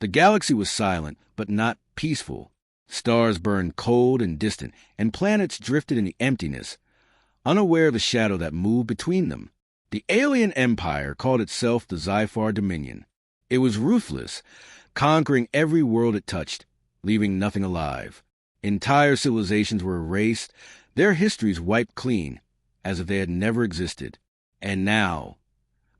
The galaxy was silent, but not peaceful. Stars burned cold and distant, and planets drifted in the emptiness, unaware of the shadow that moved between them. The alien empire called itself the Zyphar Dominion. It was ruthless, conquering every world it touched, leaving nothing alive. Entire civilizations were erased, their histories wiped clean, as if they had never existed. And now,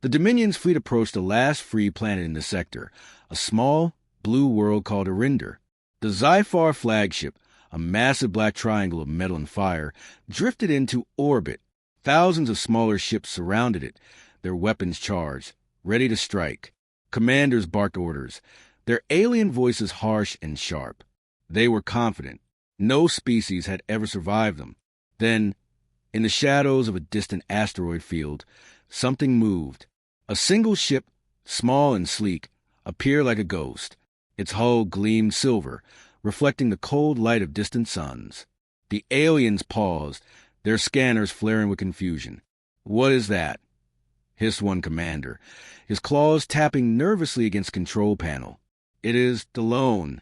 the Dominion's fleet approached the last free planet in the sector, a small, blue world called Arinder. The Zyphar flagship, a massive black triangle of metal and fire, drifted into orbit. Thousands of smaller ships surrounded it, their weapons charged, ready to strike. Commanders barked orders, their alien voices harsh and sharp. They were confident. No species had ever survived them. Then, in the shadows of a distant asteroid field, something moved. A single ship, small and sleek, appeared like a ghost. Its hull gleamed silver, reflecting the cold light of distant suns. The aliens paused, their scanners flaring with confusion. "What is that?" hissed one commander, his claws tapping nervously against the control panel. "It is Delone."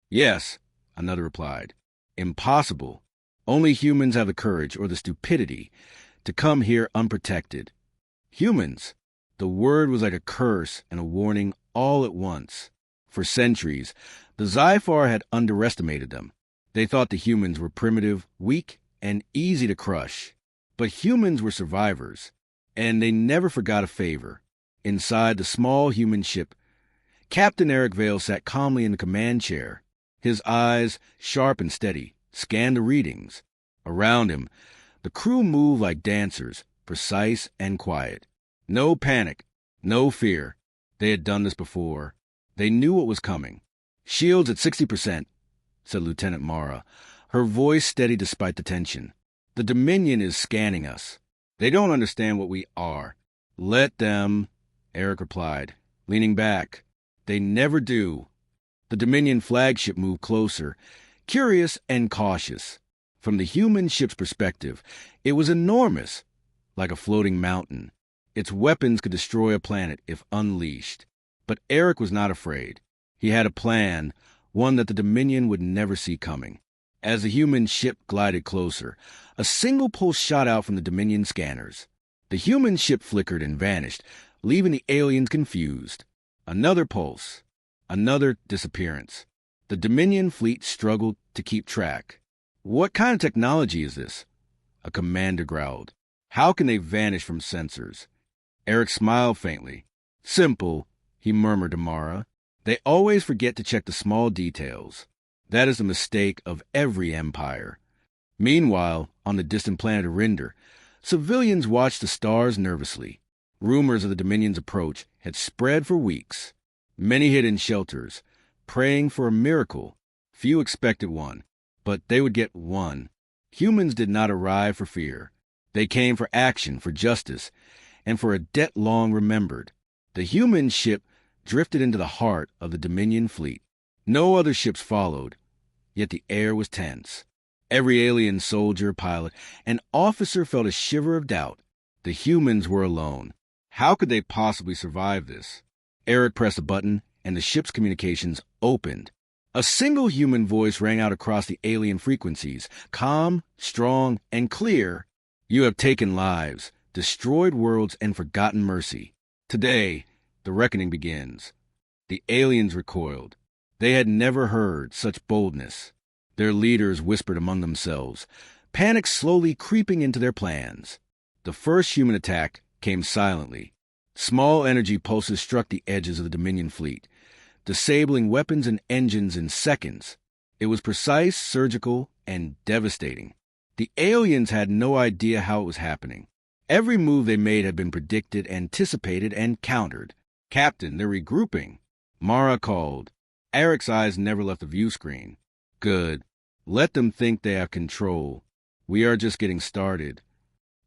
"Yes," another replied. "Impossible. Only humans have the courage or the stupidity to come here unprotected." Humans. The word was like a curse and a warning all at once. For centuries, the Zyphar had underestimated them. They thought the humans were primitive, weak, and easy to crush. But humans were survivors, and they never forgot a favor. Inside the small human ship, Captain Aric Vale sat calmly in the command chair. His eyes, sharp and steady, scanned the readings. Around him, the crew moved like dancers, precise and quiet. No panic, no fear. They had done this before. They knew what was coming. "Shields at 60%, said Lieutenant Mara, her voice steady despite the tension. "The Dominion is scanning us. They don't understand what we are." "Let them," Aric replied, leaning back. "They never do." The Dominion flagship moved closer, curious and cautious. From the human ship's perspective, it was enormous, like a floating mountain. Its weapons could destroy a planet if unleashed. But Aric was not afraid. He had a plan, one that the Dominion would never see coming. As the human ship glided closer, a single pulse shot out from the Dominion scanners. The human ship flickered and vanished, leaving the aliens confused. Another pulse. Another disappearance. The Dominion fleet struggled to keep track. "What kind of technology is this?" a commander growled. "How can they vanish from sensors?" Aric smiled faintly. "Simple," he murmured to Mara. "They always forget to check the small details. That is the mistake of every empire." Meanwhile, on the distant planet Arinder, civilians watched the stars nervously. Rumors of the Dominion's approach had spread for weeks. Many hid in shelters, praying for a miracle. Few expected one, but they would get one. Humans did not arrive for fear. They came for action, for justice, and for a debt long remembered. The human ship drifted into the heart of the Dominion fleet. No other ships followed, yet the air was tense. Every alien soldier, pilot, and officer felt a shiver of doubt. The humans were alone. How could they possibly survive this? Aric pressed a button, and the ship's communications opened. A single human voice rang out across the alien frequencies, calm, strong, and clear. "You have taken lives, destroyed worlds, and forgotten mercy. Today, the reckoning begins." The aliens recoiled. They had never heard such boldness. Their leaders whispered among themselves, panic slowly creeping into their plans. The first human attack came silently. Small energy pulses struck the edges of the Dominion fleet, disabling weapons and engines in seconds. It was precise, surgical, and devastating. The aliens had no idea how it was happening. Every move they made had been predicted, anticipated, and countered. "Captain, they're regrouping," Mara called. Aric's eyes never left the view screen. "Good. Let them think they have control. We are just getting started."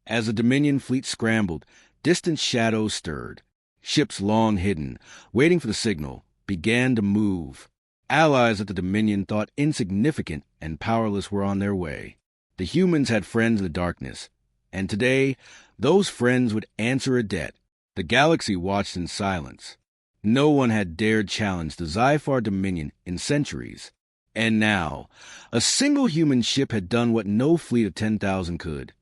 As the Dominion fleet scrambled, distant shadows stirred. Ships long hidden, waiting for the signal, began to move. Allies that the Dominion thought insignificant and powerless were on their way. The humans had friends in the darkness, and today, those friends would answer a debt. The galaxy watched in silence. No one had dared challenge the Zyphar Dominion in centuries. And now, a single human ship had done what no fleet of 10,000 could.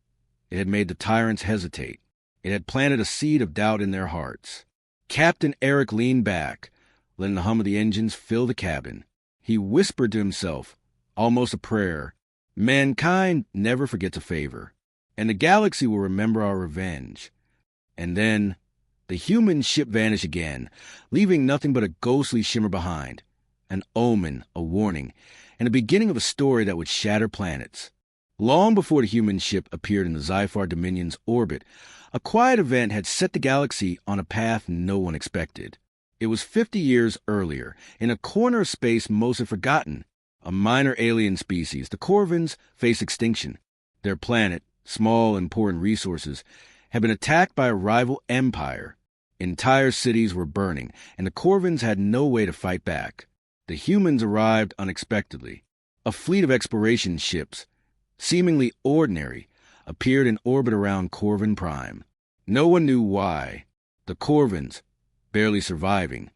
It had made the tyrants hesitate. It had planted a seed of doubt in their hearts. Captain Aric leaned back, letting the hum of the engines fill the cabin. He whispered to himself, almost a prayer, "Mankind never forgets a favor, and the galaxy will remember our revenge." And then the human ship vanished again, leaving nothing but a ghostly shimmer behind, an omen, a warning, and the beginning of a story that would shatter planets. Long before the human ship appeared in the Zyphar Dominion's orbit, a quiet event had set the galaxy on a path no one expected. It was 50 years earlier, in a corner of space most had forgotten. A minor alien species, the Corvins, faced extinction. Their planet, small and poor in resources, had been attacked by a rival empire. Entire cities were burning, and the Corvins had no way to fight back. The humans arrived unexpectedly. A fleet of exploration ships, seemingly ordinary, appeared in orbit around Corvin Prime. No one knew why. The Corvins, barely surviving,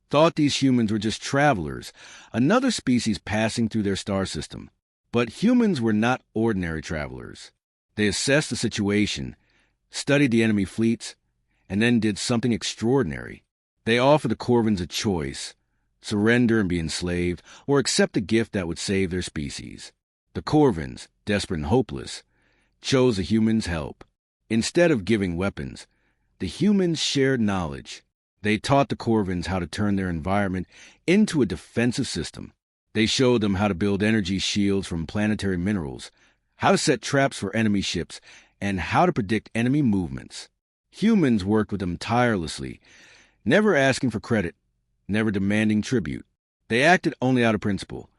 thought these humans were just travelers, another species passing through their star system. But humans were not ordinary travelers. They assessed the situation, studied the enemy fleets, and then did something extraordinary. They offered the Corvins a choice: surrender and be enslaved, or accept a gift that would save their species. The Corvins, desperate and hopeless, chose the humans' help. Instead of giving weapons, the humans shared knowledge. They taught the Corvins how to turn their environment into a defensive system. They showed them how to build energy shields from planetary minerals, how to set traps for enemy ships, and how to predict enemy movements. Humans worked with them tirelessly, never asking for credit, never demanding tribute. They acted only out of principle.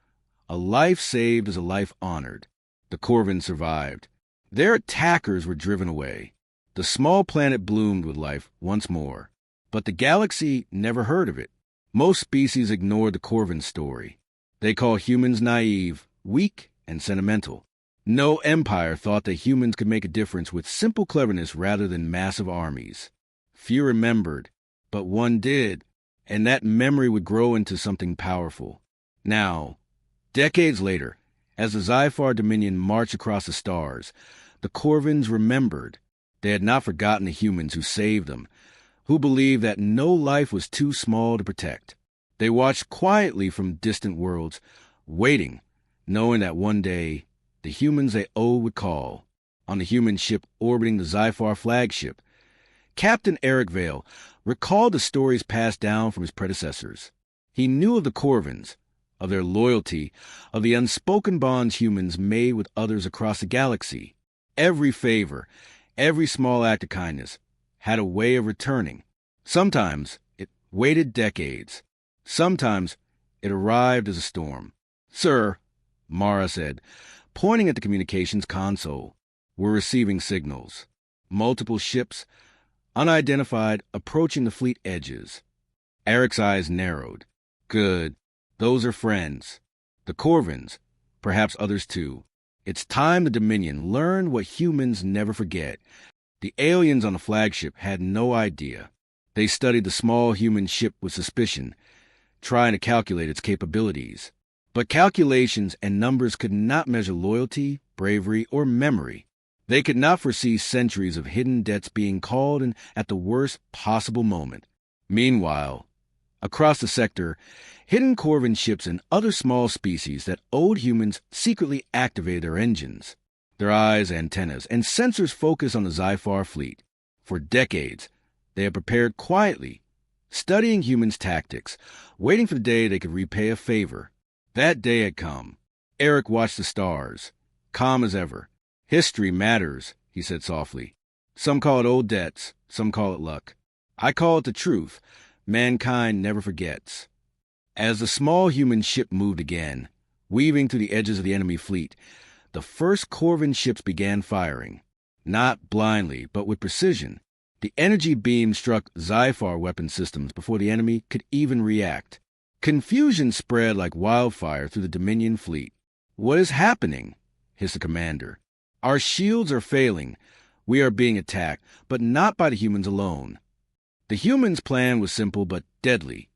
A life saved is a life honored. The Corvins survived. Their attackers were driven away. The small planet bloomed with life once more. But the galaxy never heard of it. Most species ignored the Corvin story. They call humans naive, weak, and sentimental. No empire thought that humans could make a difference with simple cleverness rather than massive armies. Few remembered, but one did, and that memory would grow into something powerful. Now, decades later, as the Zyphar Dominion marched across the stars, the Corvins remembered. They had not forgotten the humans who saved them, who believed that no life was too small to protect. They watched quietly from distant worlds, waiting, knowing that one day the humans they owed would call. On the human ship orbiting the Zyphar flagship, Captain Aric Vale recalled the stories passed down from his predecessors. He knew of the Corvins, of their loyalty, of the unspoken bonds humans made with others across the galaxy. Every favor, every small act of kindness, had a way of returning. Sometimes it waited decades. Sometimes it arrived as a storm. "Sir," Mara said, pointing at the communications console, "we're receiving signals. Multiple ships, unidentified, approaching the fleet edges." Eric's eyes narrowed. "Good. Those are friends. The Corvins, perhaps others too. It's time the Dominion learned what humans never forget. The aliens on the flagship had no idea. They studied the small human ship with suspicion, trying to calculate its capabilities. But calculations and numbers could not measure loyalty, bravery, or memory. They could not foresee centuries of hidden debts being called in at the worst possible moment. Meanwhile, across the sector, hidden Corvin ships and other small species that owed humans secretly activated their engines. Their eyes, antennas, and sensors focused on the Zyphar fleet. For decades, they had prepared quietly, studying humans' tactics, waiting for the day they could repay a favor. That day had come. Aric watched the stars, calm as ever. "History matters," he said softly. "Some call it old debts, some call it luck. I call it the truth. Mankind never forgets." As the small human ship moved again, weaving through the edges of the enemy fleet, the first Corvin ships began firing. Not blindly, but with precision. The energy beam struck Zyphar weapon systems before the enemy could even react. Confusion spread like wildfire through the Dominion fleet. "What is happening?" hissed the commander. "Our shields are failing. We are being attacked, but not by the humans alone." The humans' plan was simple but deadly.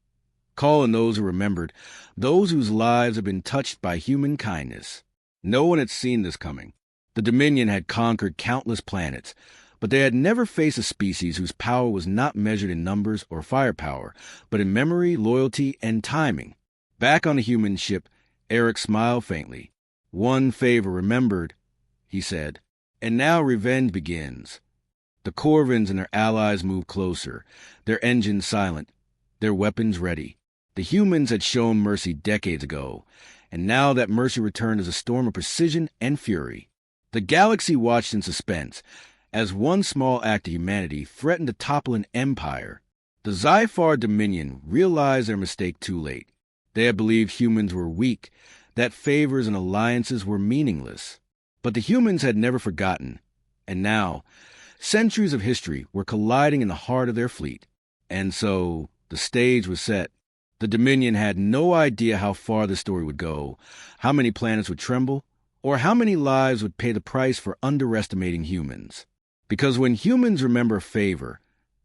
Call in those who remembered, those whose lives had been touched by human kindness. No one had seen this coming. The Dominion had conquered countless planets, but they had never faced a species whose power was not measured in numbers or firepower, but in memory, loyalty, and timing. Back on the human ship, Aric smiled faintly. "One favor remembered," he said, "and now revenge begins." The Corvins and their allies moved closer, their engines silent, their weapons ready. The humans had shown mercy decades ago, and now that mercy returned as a storm of precision and fury. The galaxy watched in suspense, as one small act of humanity threatened to topple an empire. The Zyphar Dominion realized their mistake too late. They had believed humans were weak, that favors and alliances were meaningless. But the humans had never forgotten, and now, centuries of history were colliding in the heart of their fleet. And so, the stage was set. The Dominion had no idea how far the story would go, how many planets would tremble, or how many lives would pay the price for underestimating humans. Because when humans remember a favor,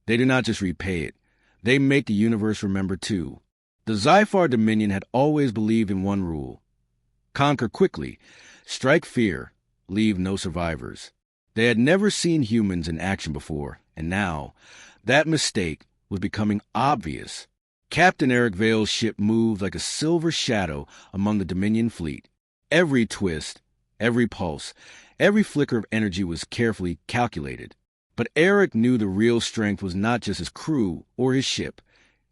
they do not just repay it, they make the universe remember too. The Zyphar Dominion had always believed in one rule: conquer quickly, strike fear, leave no survivors. They had never seen humans in action before, and now, that mistake was becoming obvious. Captain Aric Vale's ship moved like a silver shadow among the Dominion fleet. Every twist, every pulse, every flicker of energy was carefully calculated. But Aric knew the real strength was not just his crew or his ship.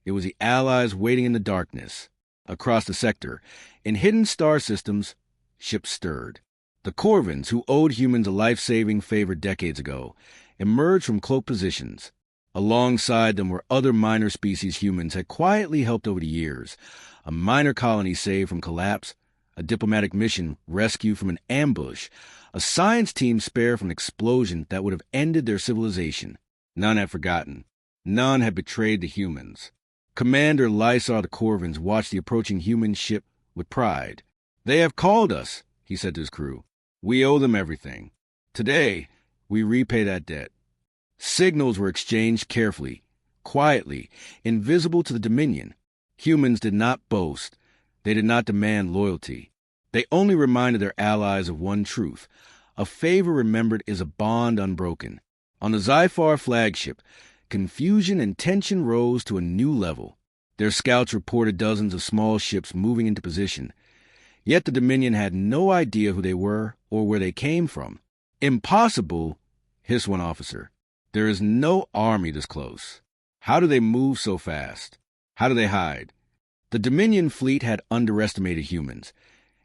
It was the allies waiting in the darkness. Across the sector, in hidden star systems, ships stirred. The Corvins, who owed humans a life-saving favor decades ago, emerged from cloaked positions. Alongside them were other minor species humans had quietly helped over the years. A minor colony saved from collapse, a diplomatic mission rescued from an ambush, a science team spared from an explosion that would have ended their civilization. None had forgotten. None had betrayed the humans. Commander Lysar the Corvins watched the approaching human ship with pride. "They have called us," he said to his crew. "We owe them everything. Today, we repay that debt." Signals were exchanged carefully, quietly, invisible to the Dominion. Humans did not boast. They did not demand loyalty. They only reminded their allies of one truth: a favor remembered is a bond unbroken. On the Zyphar flagship, confusion and tension rose to a new level. Their scouts reported dozens of small ships moving into position. Yet the Dominion had no idea who they were or where they came from. "Impossible," hissed one officer. "There is no army this close. How do they move so fast? How do they hide?" The Dominion fleet had underestimated humans,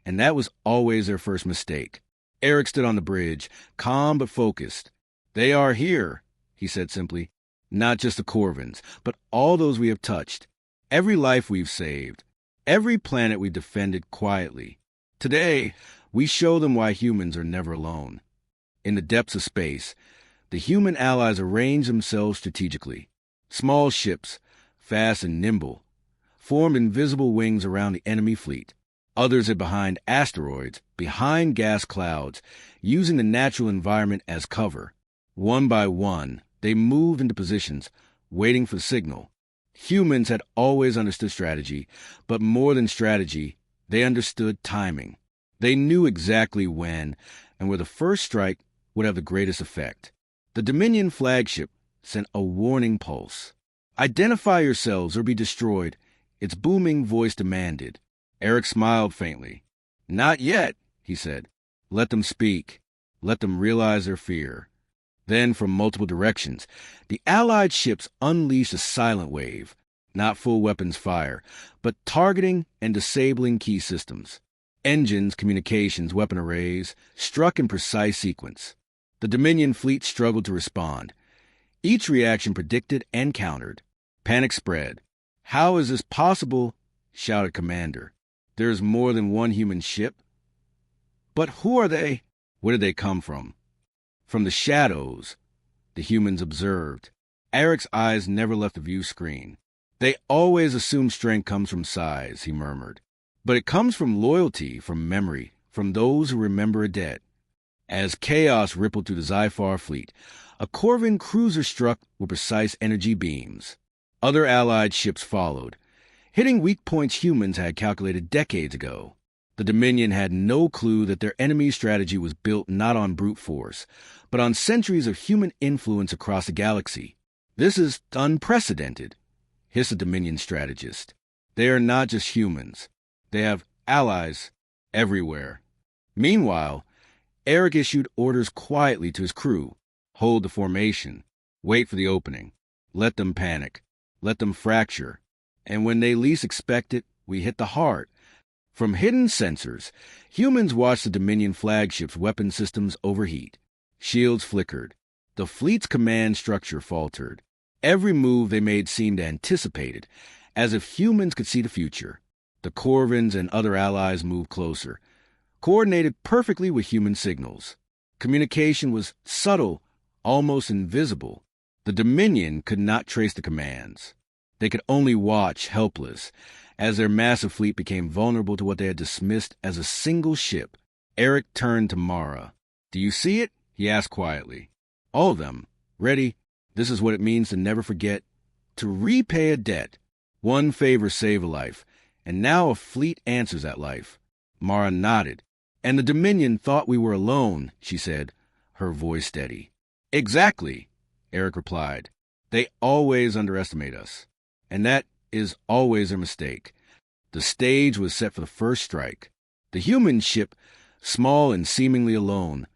and that was always their first mistake. Aric stood on the bridge, calm but focused. "They are here," he said simply. "Not just the Corvins, but all those we have touched. Every life we've saved. Every planet we've defended quietly. Today, we show them why humans are never alone." In the depths of space, the human allies arranged themselves strategically. Small ships, fast and nimble, formed invisible wings around the enemy fleet. Others hid behind asteroids, behind gas clouds, using the natural environment as cover. One by one, they moved into positions, waiting for the signal. Humans had always understood strategy, but more than strategy, they understood timing. They knew exactly when and where the first strike would have the greatest effect. The Dominion flagship sent a warning pulse. "Identify yourselves or be destroyed," its booming voice demanded. Aric smiled faintly. "Not yet," he said. "Let them speak. Let them realize their fear." Then, from multiple directions, the Allied ships unleashed a silent wave, not full weapons fire, but targeting and disabling key systems. Engines, communications, weapon arrays struck in precise sequence. The Dominion fleet struggled to respond. Each reaction predicted and countered. Panic spread. "How is this possible?" shouted Commander. "There is more than one human ship." "But who are they?" "Where did they come from?" "From the shadows," the humans observed. Aric's eyes never left the view screen. "They always assume strength comes from size," he murmured. "But it comes from loyalty, from memory, from those who remember a debt." As chaos rippled through the Zyphar fleet, a Corvin cruiser struck with precise energy beams. Other Allied ships followed, hitting weak points humans had calculated decades ago. The Dominion had no clue that their enemy's strategy was built not on brute force, but on centuries of human influence across the galaxy. "This is unprecedented," hissed a Dominion strategist. "They are not just humans. They have allies everywhere." Meanwhile, Aric issued orders quietly to his crew. Hold the formation. Wait for the opening. Let them panic. Let them fracture. And when they least expect it, we hit the heart. From hidden sensors, humans watched the Dominion flagship's weapon systems overheat. Shields flickered. The fleet's command structure faltered. Every move they made seemed anticipated, as if humans could see the future. The Corvins and other allies moved closer, coordinated perfectly with human signals. Communication was subtle, almost invisible. The Dominion could not trace the commands. They could only watch, helpless, as their massive fleet became vulnerable to what they had dismissed as a single ship. Aric turned to Mara. "Do you see it?" he asked quietly. "All of them. Ready? This is what it means to never forget. To repay a debt. One favor saved a life, and now a fleet answers that life." Mara nodded. "And the Dominion thought we were alone," she said, her voice steady. "Exactly," Aric replied. "They always underestimate us. And that is always their mistake." The stage was set for the first strike. The human ship, small and seemingly alone,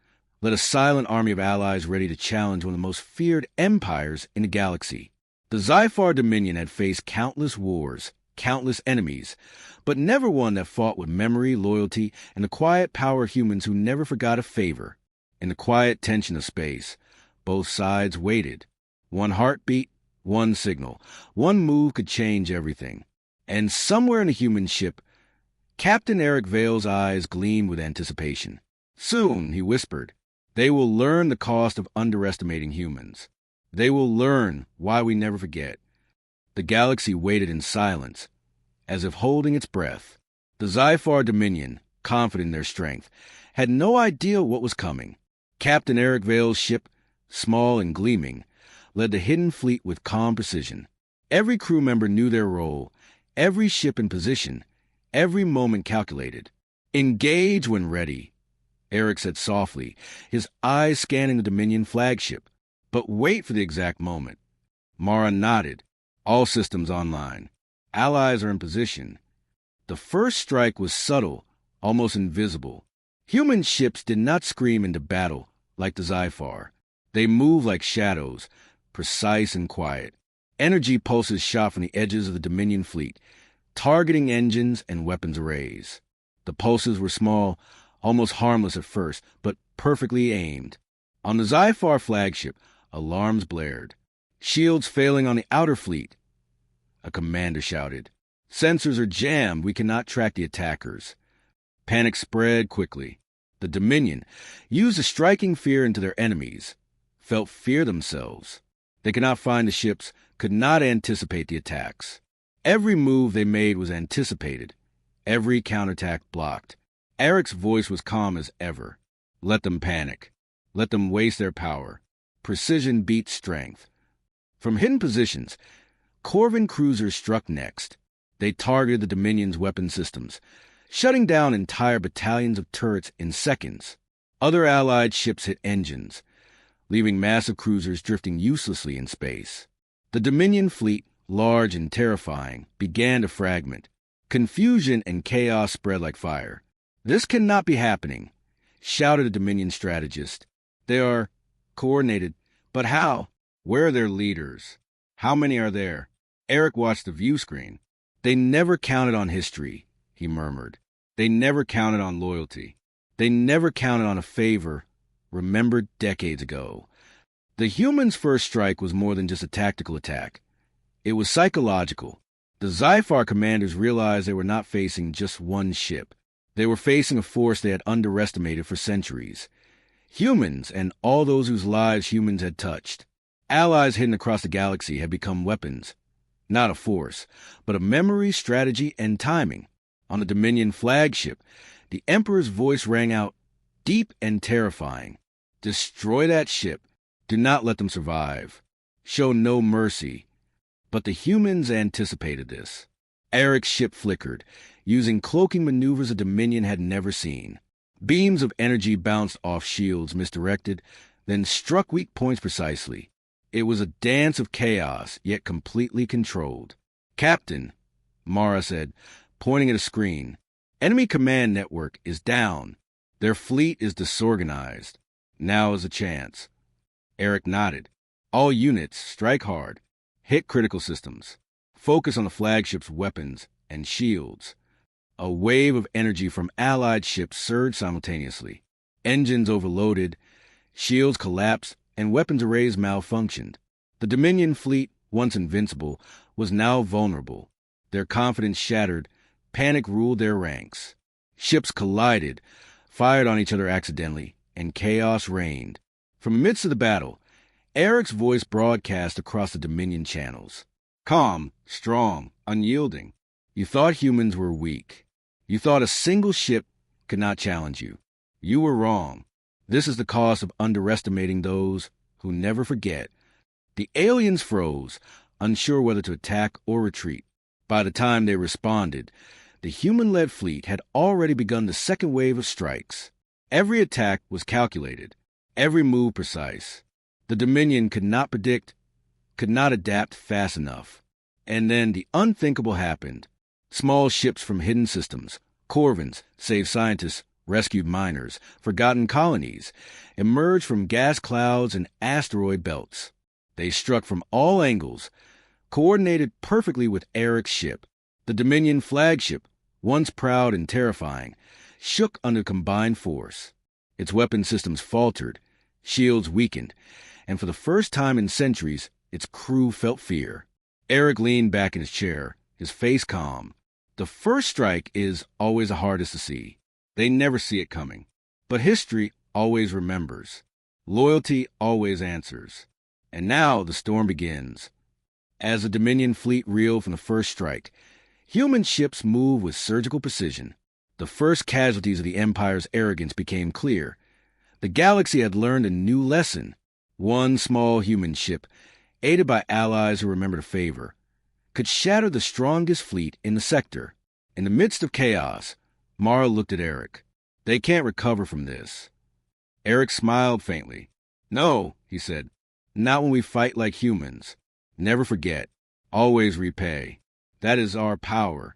led a silent army of allies ready to challenge one of the most feared empires in the galaxy. The Zyphar Dominion had faced countless wars, countless enemies, but never one that fought with memory, loyalty, and the quiet power of humans who never forgot a favor. In the quiet tension of space, both sides waited. One heartbeat, one signal. One move could change everything. And somewhere in the human ship, Captain Aric Vale's eyes gleamed with anticipation. "Soon," he whispered, "they will learn the cost of underestimating humans. They will learn why we never forget." The galaxy waited in silence, as if holding its breath. The Zyphar Dominion, confident in their strength, had no idea what was coming. Captain Aric Vale's ship, small and gleaming, led the hidden fleet with calm precision. Every crew member knew their role, every ship in position, every moment calculated. "Engage when ready," Aric said softly, his eyes scanning the Dominion flagship. "But wait for the exact moment." Mara nodded. All systems online. Allies are in position. The first strike was subtle, almost invisible. Human ships did not scream into battle like the Zyphar. They moved like shadows, precise and quiet. Energy pulses shot from the edges of the Dominion fleet, targeting engines and weapons arrays. The pulses were small, almost harmless at first, but perfectly aimed. On the Zyphar flagship, alarms blared. "Shields failing on the outer fleet," a commander shouted. "Sensors are jammed. We cannot track the attackers." Panic spread quickly. The Dominion, used to striking fear into their enemies, felt fear themselves. They could not find the ships, could not anticipate the attacks. Every move they made was anticipated, every counterattack blocked. Aric's voice was calm as ever. "Let them panic. Let them waste their power. Precision beats strength." From hidden positions, Corvin cruisers struck next. They targeted the Dominion's weapon systems, shutting down entire battalions of turrets in seconds. Other Allied ships hit engines, leaving massive cruisers drifting uselessly in space. The Dominion fleet, large and terrifying, began to fragment. Confusion and chaos spread like fire. "This cannot be happening," shouted a Dominion strategist. "They are coordinated. But how? Where are their leaders? How many are there?" Aric watched the view screen. "They never counted on history," he murmured. "They never counted on loyalty. They never counted on a favor remembered decades ago." The humans' first strike was more than just a tactical attack. It was psychological. The Zyphar commanders realized they were not facing just one ship. They were facing a force they had underestimated for centuries. Humans and all those whose lives humans had touched. Allies hidden across the galaxy had become weapons. Not a force, but a memory, strategy, and timing. On the Dominion flagship, the Emperor's voice rang out, deep and terrifying. "Destroy that ship. Do not let them survive. Show no mercy." But the humans anticipated this. Aric's ship flickered, using cloaking maneuvers a Dominion had never seen. Beams of energy bounced off shields misdirected, then struck weak points precisely. It was a dance of chaos, yet completely controlled. "Captain," Mara said, pointing at a screen, "enemy command network is down. Their fleet is disorganized. Now is a chance." Aric nodded. "All units, strike hard. Hit critical systems. Focus on the flagship's weapons and shields." A wave of energy from Allied ships surged simultaneously. Engines overloaded, shields collapsed, and weapons arrays malfunctioned. The Dominion fleet, once invincible, was now vulnerable. Their confidence shattered, panic ruled their ranks. Ships collided, fired on each other accidentally, and chaos reigned. From the midst of the battle, Aric's voice broadcast across the Dominion channels. "Calm, strong, unyielding. You thought humans were weak. You thought a single ship could not challenge you. You were wrong. This is the cost of underestimating those who never forget." The aliens froze, unsure whether to attack or retreat. By the time they responded, the human-led fleet had already begun the second wave of strikes. Every attack was calculated, every move precise. The Dominion could not predict, could not adapt fast enough. And then the unthinkable happened. Small ships from hidden systems, Corvins, saved scientists, rescued miners, forgotten colonies, emerged from gas clouds and asteroid belts. They struck from all angles, coordinated perfectly with Aric's ship. The Dominion flagship, once proud and terrifying, shook under combined force. Its weapon systems faltered, shields weakened, and for the first time in centuries, its crew felt fear. Aric leaned back in his chair, his face calm. The first strike is always the hardest to see. They never see it coming. But history always remembers. Loyalty always answers. And now the storm begins. As the Dominion fleet reeled from the first strike, human ships moved with surgical precision. The first casualties of the Empire's arrogance became clear. The galaxy had learned a new lesson. One small human ship, aided by allies who remembered a favor, could shatter the strongest fleet in the sector. In the midst of chaos, Mara looked at Aric. "They can't recover from this." Aric smiled faintly. "No," he said, "not when we fight like humans. Never forget. Always repay. That is our power."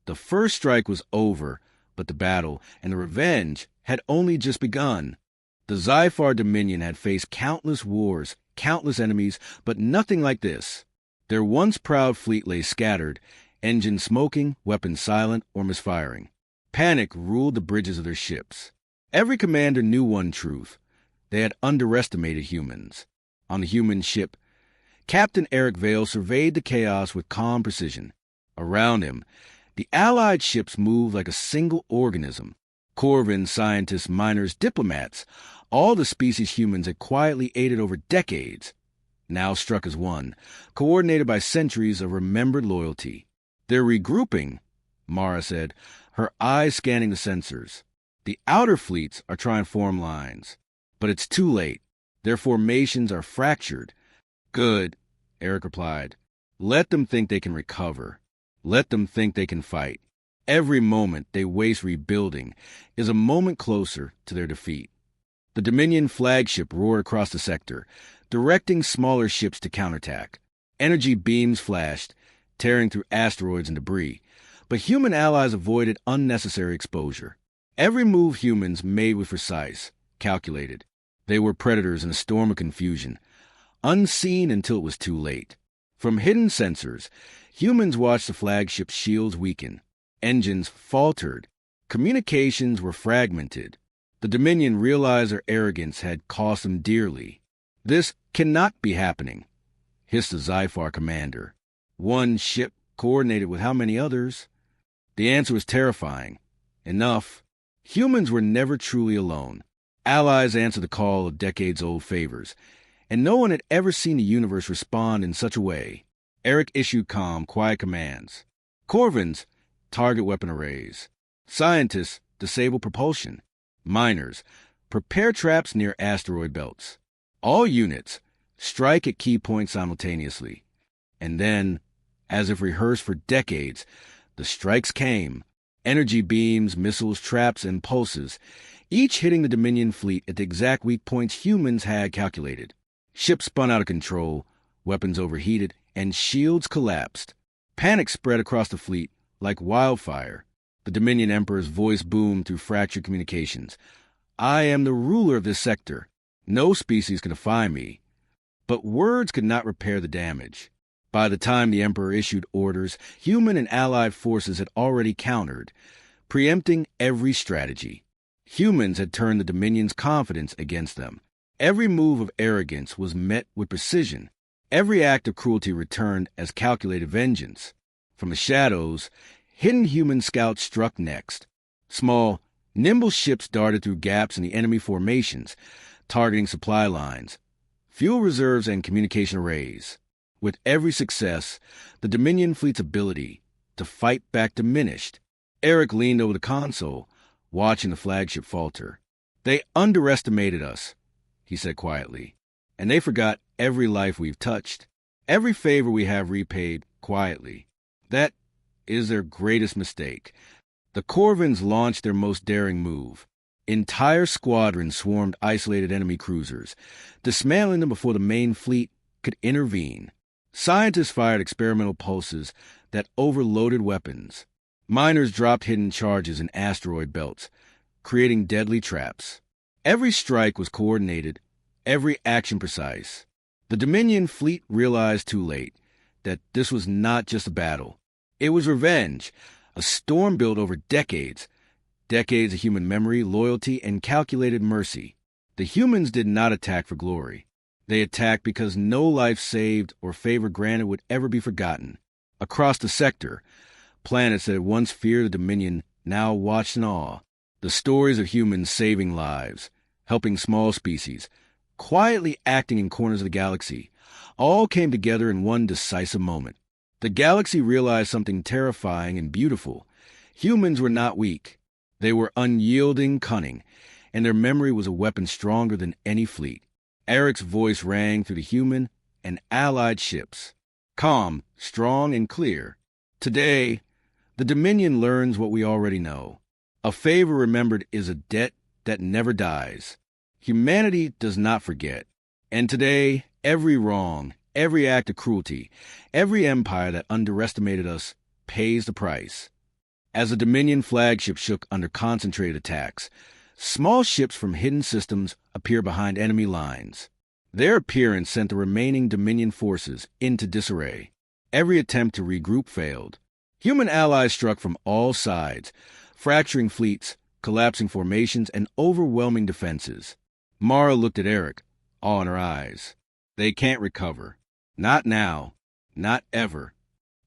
The first strike was over, but the battle and the revenge had only just begun. The Zyphar Dominion had faced countless wars, countless enemies, but nothing like this. Their once proud fleet lay scattered, engines smoking, weapons silent or misfiring. Panic ruled the bridges of their ships. Every commander knew one truth. They had underestimated humans. On the human ship, Captain Aric Vale surveyed the chaos with calm precision. Around him, the Allied ships moved like a single organism. Corvins, scientists, miners, diplomats, all the species humans had quietly aided over decades, now struck as one, coordinated by centuries of remembered loyalty. "They're regrouping," Mara said, her eyes scanning the sensors. "The outer fleets are trying to form lines. But it's too late. Their formations are fractured." "Good," Aric replied. "Let them think they can recover. Let them think they can fight. Every moment they waste rebuilding is a moment closer to their defeat." The Dominion flagship roared across the sector, directing smaller ships to counterattack. Energy beams flashed, tearing through asteroids and debris, but human allies avoided unnecessary exposure. Every move humans made was precise, calculated. They were predators in a storm of confusion, unseen until it was too late. From hidden sensors, humans watched the flagship's shields weaken. Engines faltered. Communications were fragmented. The Dominion realized their arrogance had cost them dearly. "This cannot be happening," hissed the Zyphar commander. "One ship coordinated with how many others?" The answer was terrifying. Enough. Humans were never truly alone. Allies answered the call of decades-old favors, and no one had ever seen the universe respond in such a way. Aric issued calm, quiet commands. "Corvins, target weapon arrays. Scientists, disable propulsion. Miners, prepare traps near asteroid belts. All units, strike at key points simultaneously. And then, as if rehearsed for decades, the strikes came. Energy beams, missiles, traps, and pulses, each hitting the Dominion fleet at the exact weak points humans had calculated. Ships spun out of control, weapons overheated, and shields collapsed. Panic spread across the fleet like wildfire. The Dominion Emperor's voice boomed through fractured communications. "I am the ruler of this sector. No species can defy me." But words could not repair the damage. By the time the Emperor issued orders, human and allied forces had already countered, preempting every strategy. Humans had turned the Dominion's confidence against them. Every move of arrogance was met with precision. Every act of cruelty returned as calculated vengeance. From the shadows, hidden human scouts struck next. Small, nimble ships darted through gaps in the enemy formations, targeting supply lines, fuel reserves, and communication arrays. With every success, the Dominion fleet's ability to fight back diminished. Aric leaned over the console, watching the flagship falter. "They underestimated us," he said quietly, "and they forgot every life we've touched, every favor we have repaid quietly. That is their greatest mistake." The Corvins launched their most daring move. Entire squadrons swarmed isolated enemy cruisers, dismantling them before the main fleet could intervene. Scientists fired experimental pulses that overloaded weapons. Miners dropped hidden charges in asteroid belts, creating deadly traps. Every strike was coordinated, every action precise. The Dominion fleet realized too late that this was not just a battle. It was revenge, a storm built over decades of human memory, loyalty, and calculated mercy. The humans did not attack for glory. They attacked because no life saved or favor granted would ever be forgotten. Across the sector, planets that had once feared the Dominion now watched in awe. The stories of humans saving lives, helping small species, quietly acting in corners of the galaxy, all came together in one decisive moment. The galaxy realized something terrifying and beautiful. Humans were not weak. They were unyielding, cunning, and their memory was a weapon stronger than any fleet. Aric's voice rang through the human and allied ships, calm, strong, and clear. "Today, the Dominion learns what we already know. A favor remembered is a debt that never dies. Humanity does not forget. And today, every wrong, every act of cruelty, every empire that underestimated us pays the price." As the Dominion flagship shook under concentrated attacks, small ships from hidden systems appeared behind enemy lines. Their appearance sent the remaining Dominion forces into disarray. Every attempt to regroup failed. Human allies struck from all sides, fracturing fleets, collapsing formations, and overwhelming defenses. Mara looked at Aric, awe in her eyes. "They can't recover. Not now. Not ever."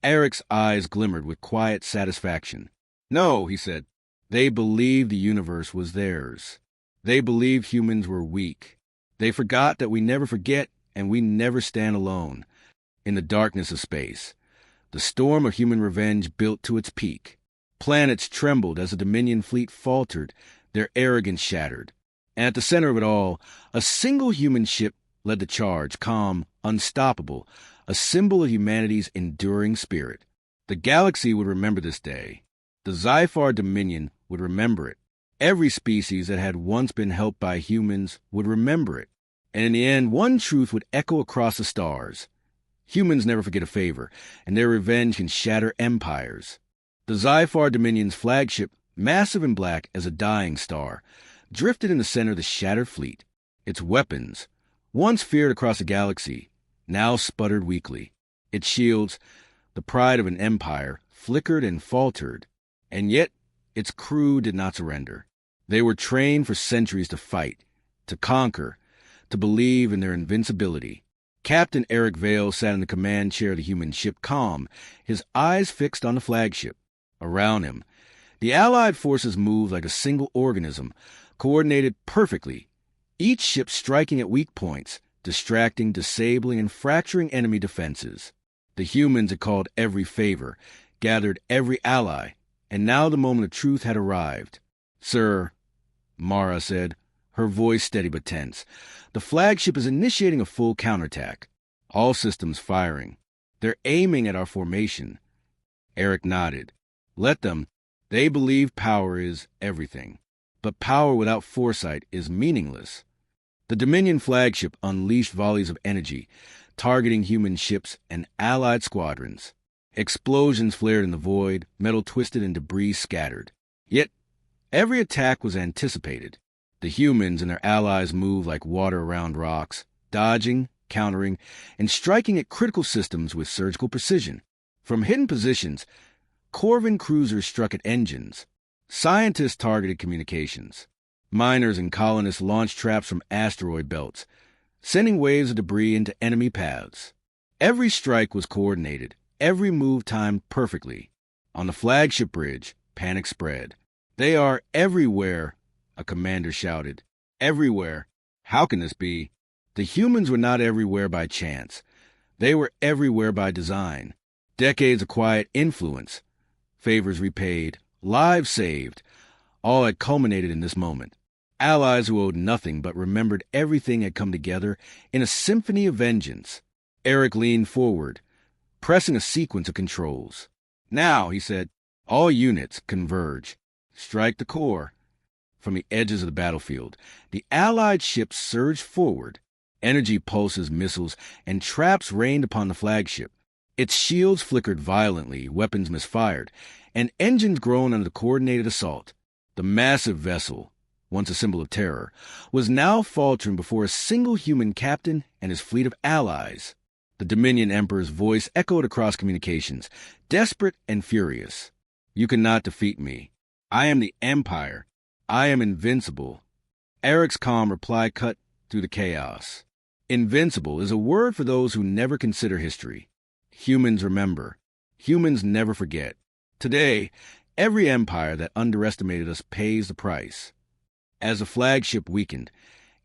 Aric's eyes glimmered with quiet satisfaction. "No," he said. "They believed the universe was theirs. They believed humans were weak. They forgot that we never forget and we never stand alone." In the darkness of space, the storm of human revenge built to its peak. Planets trembled as the Dominion fleet faltered, their arrogance shattered. And at the center of it all, a single human ship led the charge, calm, unstoppable, a symbol of humanity's enduring spirit. The galaxy would remember this day. The Zyphar Dominion would remember it. Every species that had once been helped by humans would remember it. And in the end, one truth would echo across the stars. Humans never forget a favor, and their revenge can shatter empires. The Zyphar Dominion's flagship, massive and black as a dying star, drifted in the center of the shattered fleet. Its weapons, once feared across the galaxy, now sputtered weakly. Its shields, the pride of an empire, flickered and faltered. And yet, its crew did not surrender. They were trained for centuries to fight, to conquer, to believe in their invincibility. Captain Aric Vale sat in the command chair of the human ship, calm, his eyes fixed on the flagship. Around him, the Allied forces moved like a single organism, coordinated perfectly, each ship striking at weak points, distracting, disabling, and fracturing enemy defenses. The humans had called every favor, gathered every ally, and now the moment of truth had arrived. "Sir," Mara said, her voice steady but tense, "the flagship is initiating a full counterattack, all systems firing. They're aiming at our formation. Aric nodded. Let them. They believe power is everything. But power without foresight is meaningless. The Dominion flagship unleashed volleys of energy, targeting human ships and allied squadrons. Explosions flared in the void, metal twisted and debris scattered. Yet, every attack was anticipated. The humans and their allies moved like water around rocks, dodging, countering, and striking at critical systems with surgical precision. From hidden positions, Corvin cruisers struck at engines. Scientists targeted communications. Miners and colonists launched traps from asteroid belts, sending waves of debris into enemy paths. Every strike was coordinated, every move timed perfectly. On the flagship bridge, panic spread. They are everywhere, a commander shouted. Everywhere. How can this be? The humans were not everywhere by chance. They were everywhere by design. Decades of quiet influence, favors repaid, lives saved, all had culminated in this moment. Allies who owed nothing but remembered everything had come together in a symphony of vengeance. Aric leaned forward, pressing a sequence of controls. Now, he said, all units converge. Strike the core. From the edges of the battlefield, the Allied ships surged forward. Energy pulses, missiles, and traps rained upon the flagship. Its shields flickered violently, weapons misfired, and engines groaned under the coordinated assault. The massive vessel, once a symbol of terror, was now faltering before a single human captain and his fleet of allies. The Dominion Emperor's voice echoed across communications, desperate and furious. You cannot defeat me. I am the Empire. I am invincible. Aric's calm reply cut through the chaos. Invincible is a word for those who never consider history. Humans remember. Humans never forget. Today, every empire that underestimated us pays the price. As the flagship weakened,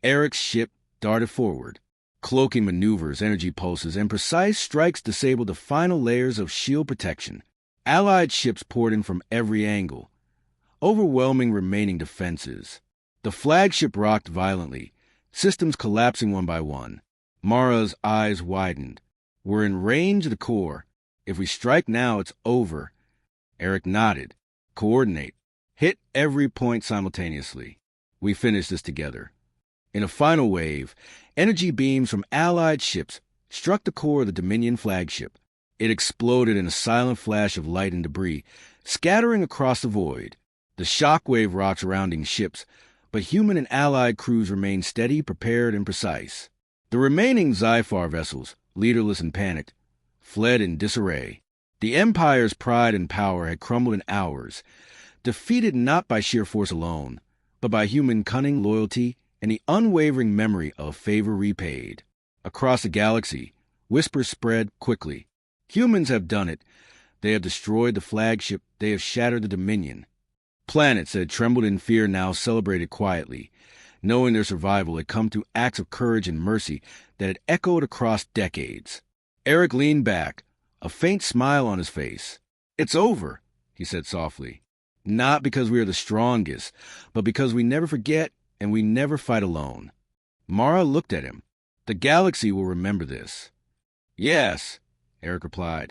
Aric's ship darted forward. Cloaking maneuvers, energy pulses, and precise strikes disabled the final layers of shield protection. Allied ships poured in from every angle, overwhelming remaining defenses. The flagship rocked violently, systems collapsing one by one. Mara's eyes widened. We're in range of the core. If we strike now, it's over. Aric nodded. Coordinate. Hit every point simultaneously. We finish this together. In a final wave, energy beams from Allied ships struck the core of the Dominion flagship. It exploded in a silent flash of light and debris, scattering across the void. The shockwave rocked surrounding ships, but human and Allied crews remained steady, prepared, and precise. The remaining Zyphar vessels, leaderless and panicked, fled in disarray. The Empire's pride and power had crumbled in hours, defeated not by sheer force alone, but by human cunning, loyalty, and the unwavering memory of favor repaid. Across the galaxy, whispers spread quickly. Humans have done it. They have destroyed the flagship. They have shattered the Dominion. Planets that had trembled in fear now celebrated quietly, knowing their survival had come through acts of courage and mercy that had echoed across decades. Aric leaned back, a faint smile on his face. It's over, he said softly. Not because we are the strongest, but because we never forget and we never fight alone. Mara looked at him. The galaxy will remember this. Yes, Aric replied.